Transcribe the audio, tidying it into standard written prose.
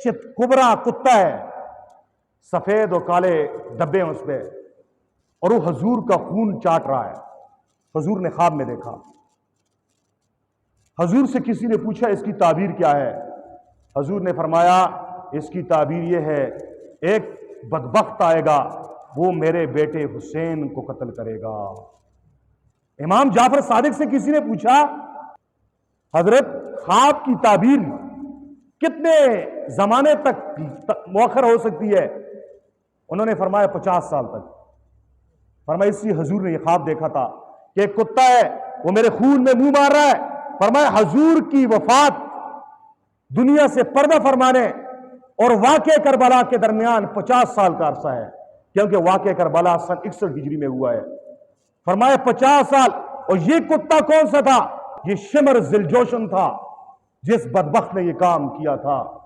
چت کبرا کتا ہے، سفید اور کالے دبے ہیں اس پہ، اور وہ حضور کا خون چاٹ رہا ہے۔ حضور نے خواب میں دیکھا۔ حضور سے کسی نے پوچھا اس کی تعبیر کیا ہے؟ حضور نے فرمایا اس کی تعبیر یہ ہے، ایک بدبخت آئے گا، وہ میرے بیٹے حسین کو قتل کرے گا۔ امام جعفر صادق سے کسی نے پوچھا حضرت خواب کی تعبیر کتنے زمانے تک مؤخر ہو سکتی ہے؟ انہوں نے فرمایا 50 سال تک۔ فرمایا اسی حضور نے یہ خواب دیکھا تھا کہ ایک کتا ہے وہ میرے خون میں منہ مار رہا ہے۔ فرمایا حضور کی وفات دنیا سے پردہ فرمانے اور واقع کربلا کے درمیان 50 سال کا عرصہ ہے، کیونکہ واقع کربلا سن 61 ہجری میں ہوا ہے۔ فرمایا 50 سال۔ اور یہ کتا کون سا تھا؟ یہ شمر ذی الجوشن تھا، جس بدبخت نے یہ کام کیا تھا۔